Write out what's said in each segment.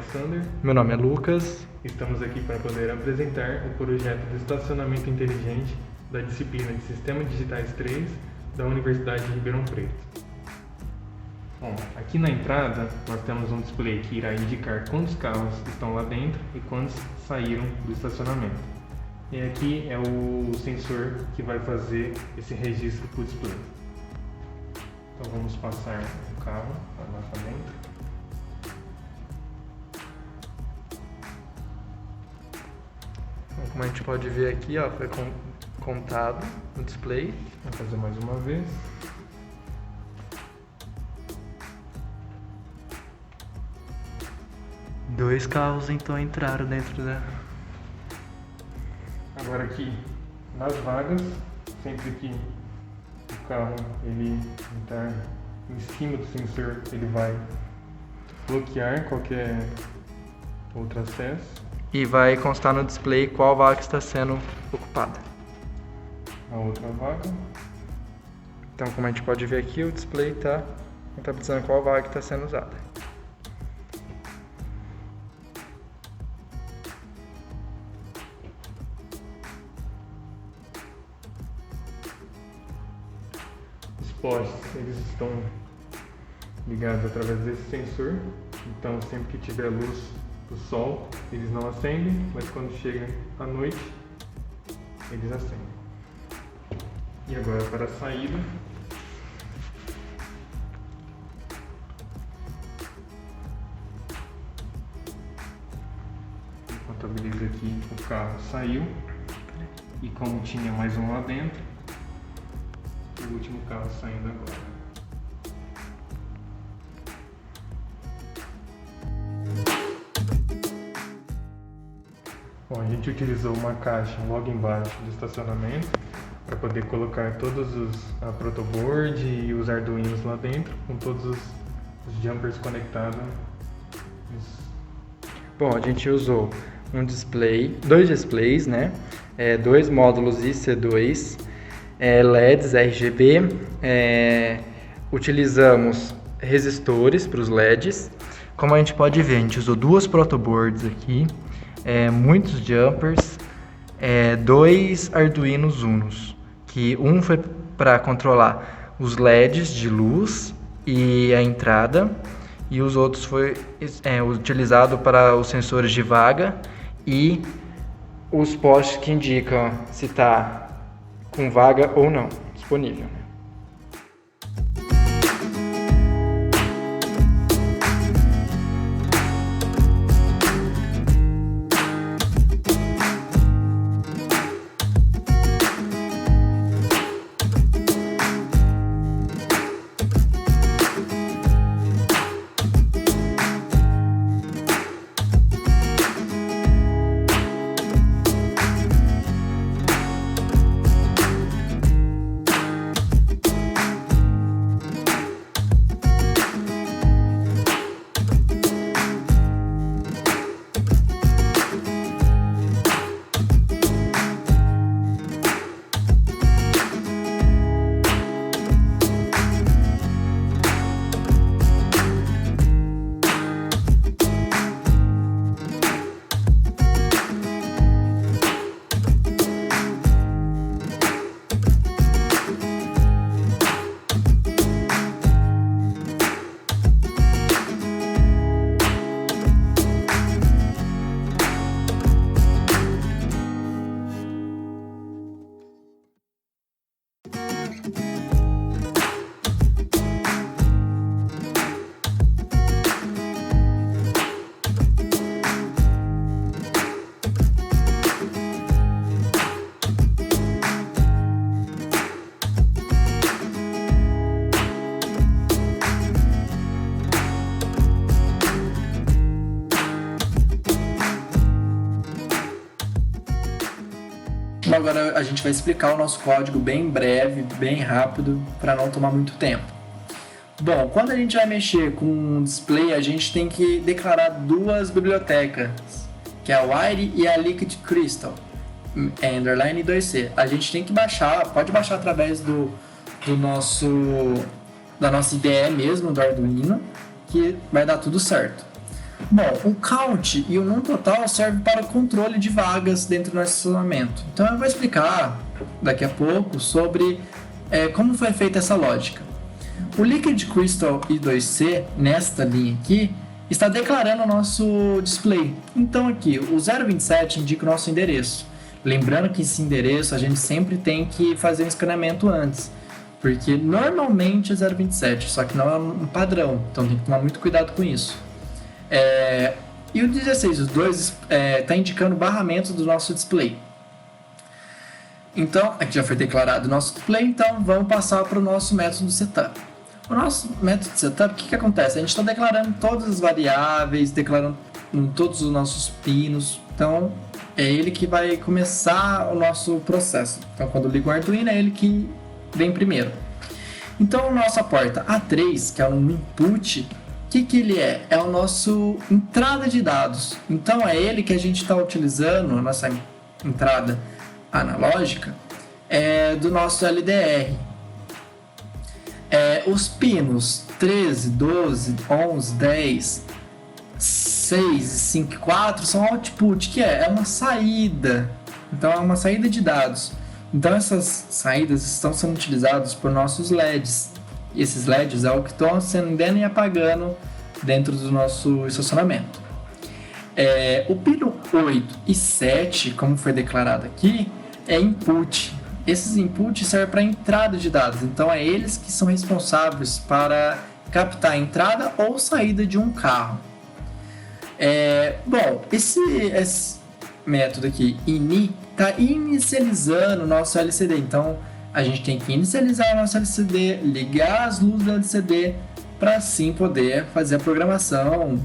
Alexander. Meu nome é Lucas. Estamos aqui para poder apresentar o projeto de estacionamento inteligente da disciplina de Sistemas Digitais 3 da Universidade de Ribeirão Preto. Bom, aqui na entrada nós temos um display que irá indicar quantos carros estão lá dentro e quantos saíram do estacionamento. E aqui é o sensor que vai fazer esse registro para o display. Então vamos passar o carro lá para dentro. Como a gente pode ver aqui, ó, foi contado no display. Vou fazer mais uma vez. Dois carros então entraram dentro da... Agora aqui nas vagas, sempre que o carro ele entrar em cima do sensor, ele vai bloquear qualquer outro acesso. E vai constar no display qual vaga está sendo ocupada. A outra vaga. Então, como a gente pode ver aqui, o display está dizendo qual vaga está sendo usada. Os postes, eles estão ligados através desse sensor. Então, sempre que tiver luz do sol, eles não acendem, mas quando chega à noite, eles acendem. E agora para a saída. Contabiliza aqui, o carro saiu e como tinha mais um lá dentro, o último carro saindo agora. Bom, a gente utilizou uma caixa logo embaixo do estacionamento para poder colocar todos a protoboard e os arduinos lá dentro, com todos os jumpers conectados. Bom, a gente usou um display, dois displays, né? Dois módulos IC2, LEDs RGB, utilizamos resistores para os LEDs. Como a gente pode ver, a gente usou duas protoboards aqui, muitos jumpers, dois Arduinos Unos, que um foi para controlar os LEDs de luz e a entrada, e os outros foi utilizado para os sensores de vaga e os postes que indicam se está com vaga ou não disponível. Agora a gente vai explicar o nosso código bem breve, bem rápido, para não tomar muito tempo. Bom, quando a gente vai mexer com um display, a gente tem que declarar duas bibliotecas, que é a Wire e a Liquid Crystal, underline 2C. A gente tem que baixar, pode baixar através da nossa IDE mesmo, do Arduino, que vai dar tudo certo. Bom, o count e o num total serve para o controle de vagas dentro do nosso estacionamento. Então eu vou explicar daqui a pouco sobre como foi feita essa lógica. O Liquid Crystal I2C, nesta linha aqui, está declarando o nosso display. Então aqui, o 027 indica o nosso endereço. Lembrando que esse endereço a gente sempre tem que fazer um escaneamento antes, porque normalmente é 027, só que não é um padrão, então tem que tomar muito cuidado com isso. E o 16, os dois, está indicando o barramento do nosso display. Então, aqui já foi declarado o nosso display, então vamos passar para o nosso método de setup. O nosso método de setup, o que acontece? A gente está declarando todas as variáveis, declarando todos os nossos pinos, então é ele que vai começar o nosso processo. Então, quando liga o Arduino, é ele que vem primeiro. Então, nossa porta A3, que é um input, o que ele é? É o nosso entrada de dados. Então, é ele que a gente está utilizando, a nossa entrada analógica, do nosso LDR. Os pinos 13, 12, 11, 10, 6, 5 e 4 são output, que é uma saída. Então, é uma saída de dados. Então, essas saídas estão sendo utilizadas por nossos LEDs. E esses LEDs é o que estão acendendo e apagando dentro do nosso estacionamento. O pino 8 e 7, como foi declarado aqui, é input. Esses inputs servem para entrada de dados, então é eles que são responsáveis para captar a entrada ou saída de um carro. Bom, esse método aqui, ini, está inicializando o nosso LCD, então a gente tem que inicializar o nosso LCD, ligar as luzes do LCD para assim poder fazer a programação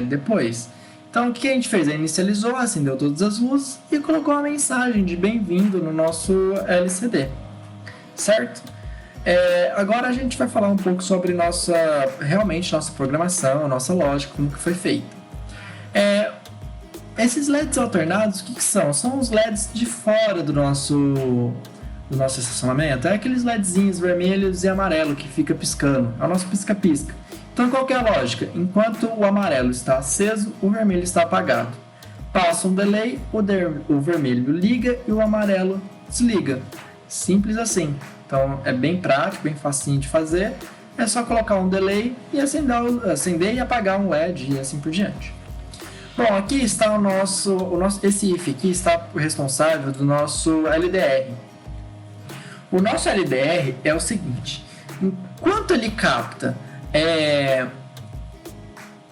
depois. Então, o que a gente fez? Inicializou, acendeu todas as luzes e colocou uma mensagem de bem-vindo no nosso LCD, certo? Agora a gente vai falar um pouco sobre realmente nossa programação, nossa lógica, como que foi feita. Esses LEDs alternados, o que são? São os LEDs de fora do nosso estacionamento. É aqueles LEDzinhos vermelhos e amarelo que fica piscando. É o nosso pisca-pisca. Então, qual que é a lógica? Enquanto o amarelo está aceso, o vermelho está apagado. Passa um delay, o vermelho liga e o amarelo desliga. Simples assim. Então, é bem prático, bem facinho de fazer. É só colocar um delay e acender e apagar um LED e assim por diante. Bom, aqui está esse if aqui está responsável do nosso LDR. O nosso LDR é o seguinte: enquanto ele capta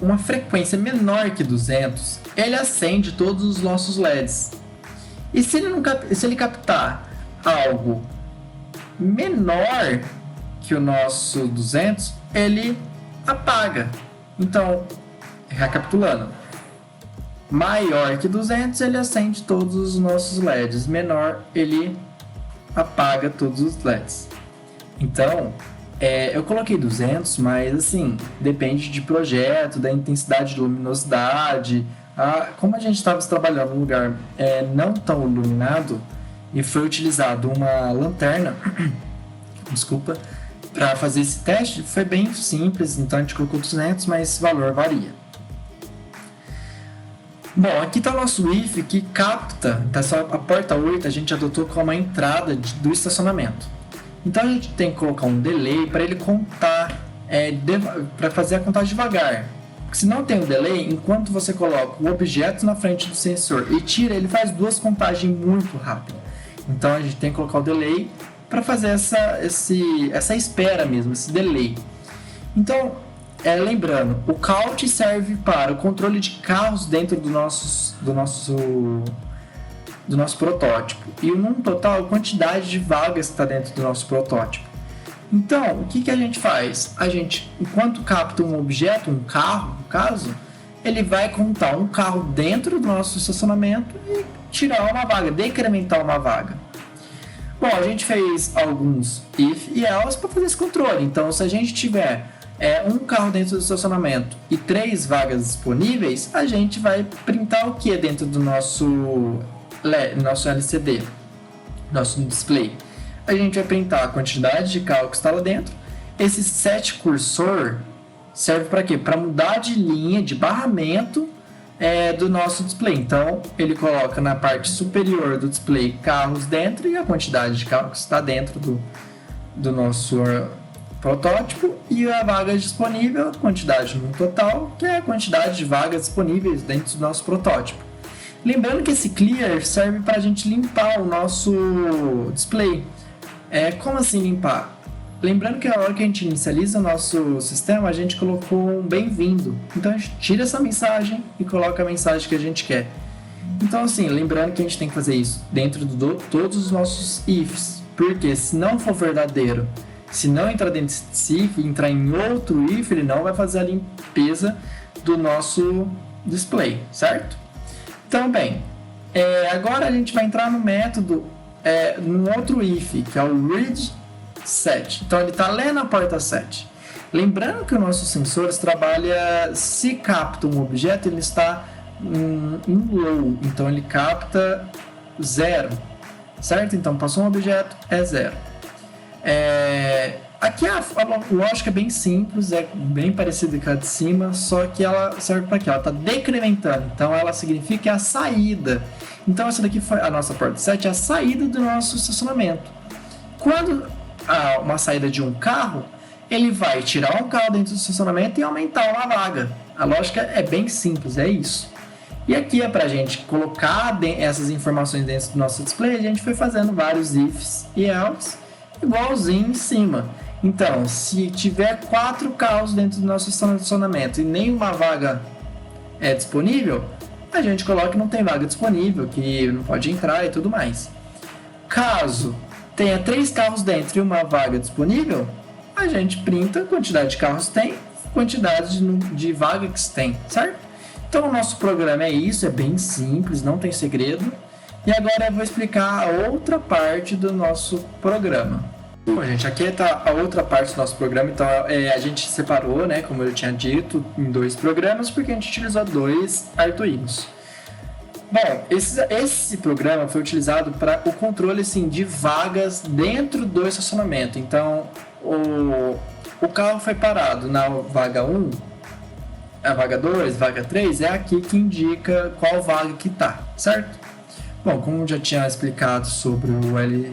uma frequência menor que 200, ele acende todos os nossos LEDs. E se ele captar algo menor que o nosso 200, ele apaga. Então, recapitulando, maior que 200, ele acende todos os nossos LEDs. Menor, ele apaga todos os LEDs. Então, eu coloquei 200, mas assim, depende de projeto, da intensidade de luminosidade. Como a gente estava trabalhando num lugar não tão iluminado e foi utilizado uma lanterna, desculpa, para fazer esse teste, foi bem simples. Então a gente colocou 200, mas esse valor varia. Bom, aqui está o nosso if que capta, tá só a porta 8 a gente adotou como a entrada do estacionamento. Então a gente tem que colocar um delay para ele contar, para fazer a contagem devagar. Porque se não tem um delay, enquanto você coloca o objeto na frente do sensor e tira, ele faz duas contagens muito rápidas. Então a gente tem que colocar o delay para fazer essa espera mesmo, esse delay. Então, lembrando, o count serve para o controle de carros dentro do nosso protótipo. E o num total, a quantidade de vagas que está dentro do nosso protótipo. Então, o que a gente faz? A gente, enquanto capta um objeto, um carro, no caso, ele vai contar um carro dentro do nosso estacionamento e tirar uma vaga, decrementar uma vaga. Bom, a gente fez alguns if e else para fazer esse controle. Então, se a gente tiver um carro dentro do estacionamento e 3 vagas disponíveis, a gente vai printar o que dentro do nosso LCD, nosso display. A gente vai printar a quantidade de carro que está lá dentro. Esse set cursor serve para quê? Para mudar de linha, de barramento do nosso display. Então, ele coloca na parte superior do display carros dentro e a quantidade de carros que está dentro do nosso protótipo e a vaga disponível, a quantidade no total, que é a quantidade de vagas disponíveis dentro do nosso protótipo. Lembrando que esse clear serve para a gente limpar o nosso display. Como assim limpar? Lembrando que na hora que a gente inicializa o nosso sistema, a gente colocou um bem-vindo. Então a gente tira essa mensagem e coloca a mensagem que a gente quer. Então assim, lembrando que a gente tem que fazer isso dentro de todos os nossos ifs. Porque se não for verdadeiro, se não entrar dentro desse if e entrar em outro if, ele não vai fazer a limpeza do nosso display, certo? Então bem, agora a gente vai entrar no método, num outro if, que é o read set. Então ele está lendo a porta set. Lembrando que o nosso sensor trabalha, se capta um objeto, ele está em low, então ele capta 0, certo? Então passou um objeto, é 0. Aqui a lógica é bem simples, é bem parecida com a de cima, só que ela serve para quê? Ela está decrementando, então ela significa a saída. Então essa daqui foi a nossa porta set, é a saída do nosso estacionamento. Quando há uma saída de um carro, ele vai tirar um carro dentro do estacionamento e aumentar uma vaga. A lógica é bem simples, é isso. E aqui é para a gente colocar essas informações dentro do nosso display, a gente foi fazendo vários ifs e else, igualzinho em cima. Então, se tiver 4 carros dentro do nosso estacionamento e nenhuma vaga é disponível, a gente coloca que não tem vaga disponível, que não pode entrar e tudo mais. Caso tenha 3 carros dentro e uma vaga disponível, a gente printa a quantidade de carros tem, quantidade de vagas que tem, certo? Então o nosso programa é isso, é bem simples, não tem segredo. E agora eu vou explicar a outra parte do nosso programa. Bom, gente, aqui está a outra parte do nosso programa. Então a gente separou, né, como eu tinha dito, em 2 programas, porque a gente utilizou 2 Arduinos. Bom, esse programa foi utilizado para o controle assim, de vagas dentro do estacionamento. Então, o carro foi parado na vaga 1, a vaga 2, vaga 3, é aqui que indica qual vaga que está, certo? Bom, como eu já tinha explicado sobre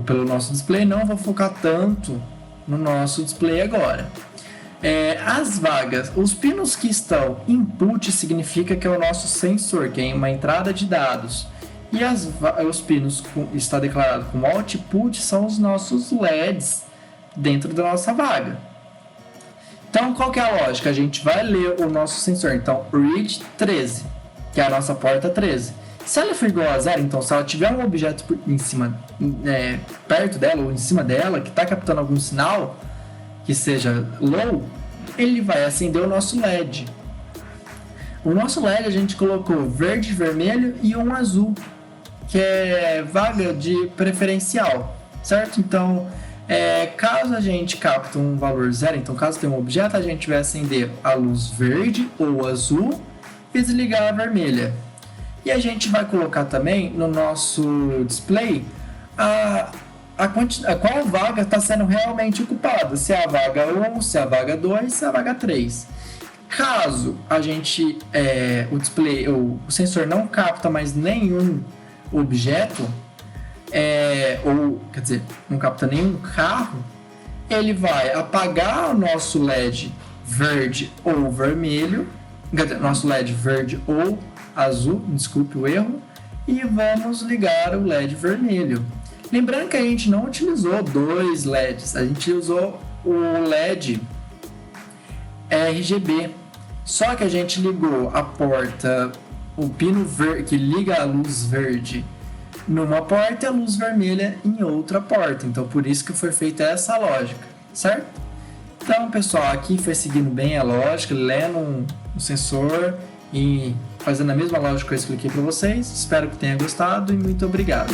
pelo nosso display, não vou focar tanto no nosso display agora. As vagas, os pinos que estão input significa que é o nosso sensor, que é uma entrada de dados. E os pinos que está declarado como output são os nossos LEDs dentro da nossa vaga. Então, qual que é a lógica? A gente vai ler o nosso sensor. Então, read 13, que é a nossa porta 13. Se ela for igual a 0, então se ela tiver um objeto em cima, perto dela ou em cima dela, que está captando algum sinal, que seja low, ele vai acender o nosso LED. O nosso LED a gente colocou verde, vermelho e um azul, que é vaga de preferencial, certo? Então, caso a gente capte um valor 0, então caso tenha um objeto, a gente vai acender a luz verde ou azul e desligar a vermelha. E a gente vai colocar também no nosso display qual vaga está sendo realmente ocupada, se é a vaga 1, se é a vaga 2, se é a vaga 3. Caso a gente, o sensor não capta mais nenhum objeto, quer dizer, não capta nenhum carro, ele vai apagar o nosso LED verde ou vermelho, quer dizer, nosso LED verde ou azul, desculpe o erro, e vamos ligar o LED vermelho. Lembrando que a gente não utilizou 2 LEDs, a gente usou o LED RGB. Só que a gente ligou a porta, o pino verde que liga a luz verde numa porta e a luz vermelha em outra porta. Então por isso que foi feita essa lógica, certo? Então pessoal, aqui foi seguindo bem a lógica, lendo o sensor e fazendo a mesma lógica que eu expliquei para vocês. Espero que tenha gostado e muito obrigado.